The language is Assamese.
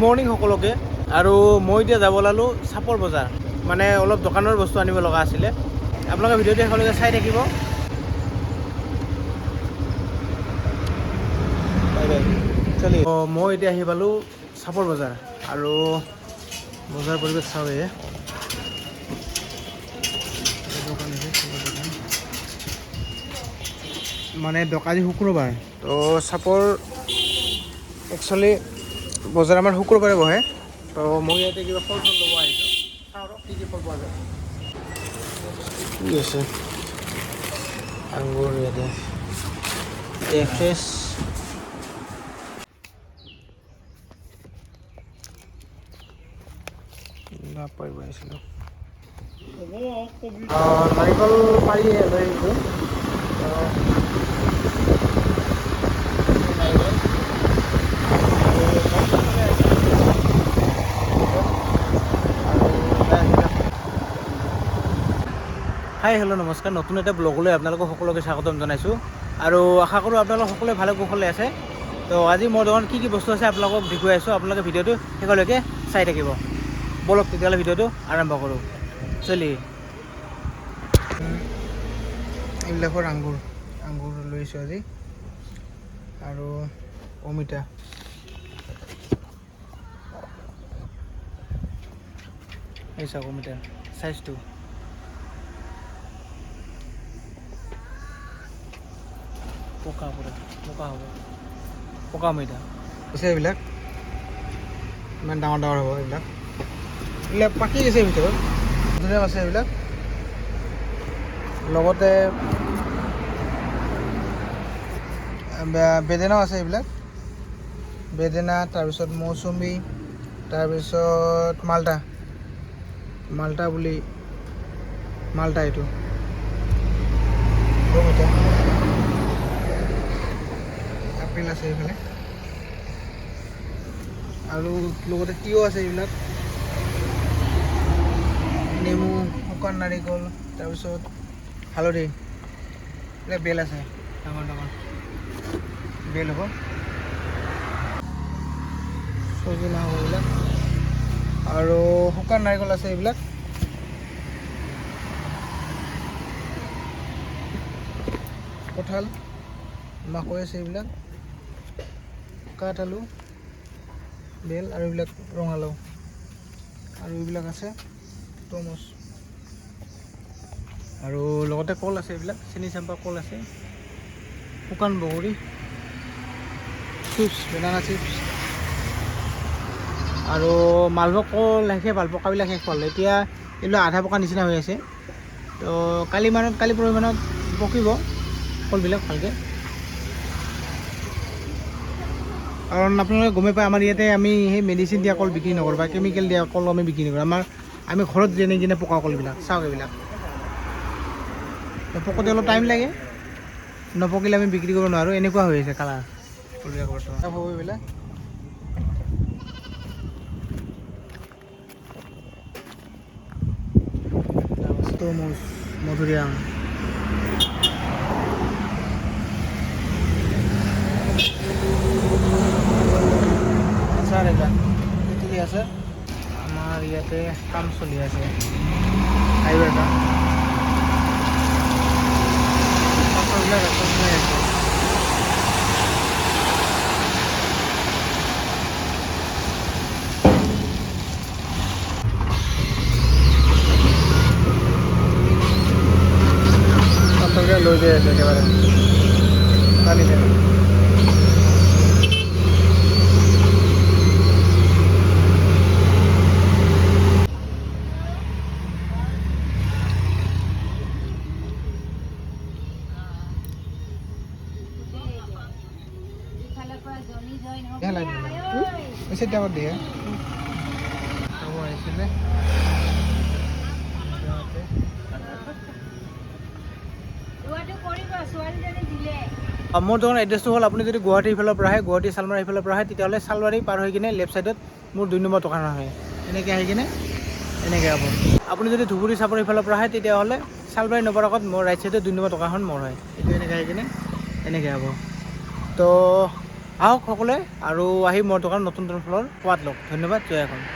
মৰ্ণিং সকলোকে আৰু মই এতিয়া যাব ওলালোঁ চাপৰ বজাৰ মানে অলপ দোকানৰ বস্তু আনিব লগা আছিলে আপোনালোকে ভিডিঅ'টো শেষলৈকে চাই থাকিব চলি মই এতিয়া আহি পালোঁ চাপৰ বজাৰ আৰু বজাৰ পৰিৱেশ চাওঁহে মানে আজি শুক্ৰবাৰ তো চাপৰ একচুৱেলি বজাৰ আমাৰ শুক্ৰবাৰে বহে তো মই ইয়াতে কিবা ফল চল ল'ব আহিছোঁ চাওঁ আৰু কি ফল পোৱা যায় কি আছে আঙুৰ ইয়াতে ফ্ৰেছ নাপাই আহিছিলোঁ নাৰিকল পাৰি লৈ আহিছোঁ হাই হেল্ল' নমস্কাৰ নতুন এটা ব্লগলৈ আপোনালোকক সকলোকে স্বাগতম জনাইছোঁ আৰু আশা কৰোঁ আপোনালোক সকলোৱে ভালে কুশলে আছে তো আজি মোৰ দোকানত কি বস্তু আছে আপোনালোকক দেখুৱাই আছোঁ আপোনালোকে ভিডিঅ'টো শেষলৈকে চাই থাকিব বলক তেতিয়াহ'লে ভিডিঅ'টো আৰম্ভ কৰোঁ চলি এইবিলাকৰ আঙুৰ লৈছোঁ আজি আৰু অমিতা এই চাওক অমিতা চাইজটো পকা হ'ব পকা অমিতা আছে এইবিলাক ইমান ডাঙৰ হ'ব এইবিলাক পাকি গৈছে ভিতৰত ধুনীয়া আছে এইবিলাক লগতে বেদেনাও আছে এইবিলাক বেদেনা তাৰপিছত মৌচুমী তাৰপিছত মাল্টা বুলি মাল্টা এইটো আপেল আছে এইফালে আৰু লগতে তিয়ঁহ আছে এইবিলাক নেমু শুকান নাৰিকল তাৰপিছত হালধি এইবিলাক বেল আছে ডাঙৰ বেল হ'ব চজিনা হ'ব এইবিলাক আৰু শুকান নাৰিকল আছে এইবিলাক কঁঠাল মাকৈ আছে এইবিলাক কাঠ আলু বেল আৰু এইবিলাক ৰঙালাও আৰু এইবিলাক আছে তৰমুজ আৰু লগতে কল আছে এইবিলাক চেনি চাম্পা কল আছে শুকান বগৰী চিপছ বেনানা চিপছ আৰু মালভোগ কল পকাবিলাক শেষ হ'ল এতিয়া এইবিলাক আধা পকা নিচিনা হৈ আছে তো কালি পৰহিমানত পকিব কলবিলাক ভালকৈ কাৰণ আপোনালোকে গমেই পায় আমাৰ ইয়াতে আমি সেই মেডিচিন দিয়া কল বিক্ৰী নকৰোঁ বা কেমিকেল দিয়া কল আমি বিক্ৰী নকৰোঁ আমি ঘৰত যেনে যেনে পকা কলবিলাক চাওক এইবিলাক পকোতে অলপ টাইম লাগে নপকিলে আমি বিক্ৰী কৰিব নোৱাৰোঁ এনেকুৱা হৈ আছে কালাৰ কলবিলাক বৰ্তমান হ'ব এইবিলাক তৰমুজ মধুৰিআম আচাৰ এইবিলাক তেঁতুলি আছে আমাৰ ইয়াতে কাম চলি আছে হাইৱেৰ কাম পাছৰবিলাক আছে লৈ যাই আছে একেবাৰে টানি টানি ডাঙৰ দিয়ে আহিছিলে মোৰ দোকানৰ এড্ৰেছটো হ'ল আপুনি যদি গুৱাহাটীৰ ফালৰ পৰা আহে গুৱাহাটী চালমাৰী ফালৰ পৰা আহে তেতিয়াহ'লে চালমাৰী পাৰ হৈ কিনে লেফ্ট ছাইডত মোৰ 2 নম্বৰ দোকান হয় এনেকৈ আহি কিনে এনেকৈ হ'ব আপুনি যদি ধুবুৰী চাপৰিৰ ফালৰ পৰা আহে তেতিয়াহ'লে চালমাৰী নপৰ আগত মোৰ ৰাইট ছাইডত 2 নম্বৰ দোকানখন মোৰ হয় এইটো এনেকৈ আহি কিনে এনেকৈ হ'ব তো আহক সকলোৱে আৰু আহি মোৰ দোকানত নতুন নতুন ফলৰ সোৱাদ লওক। ধন্যবাদ, জয় অসম।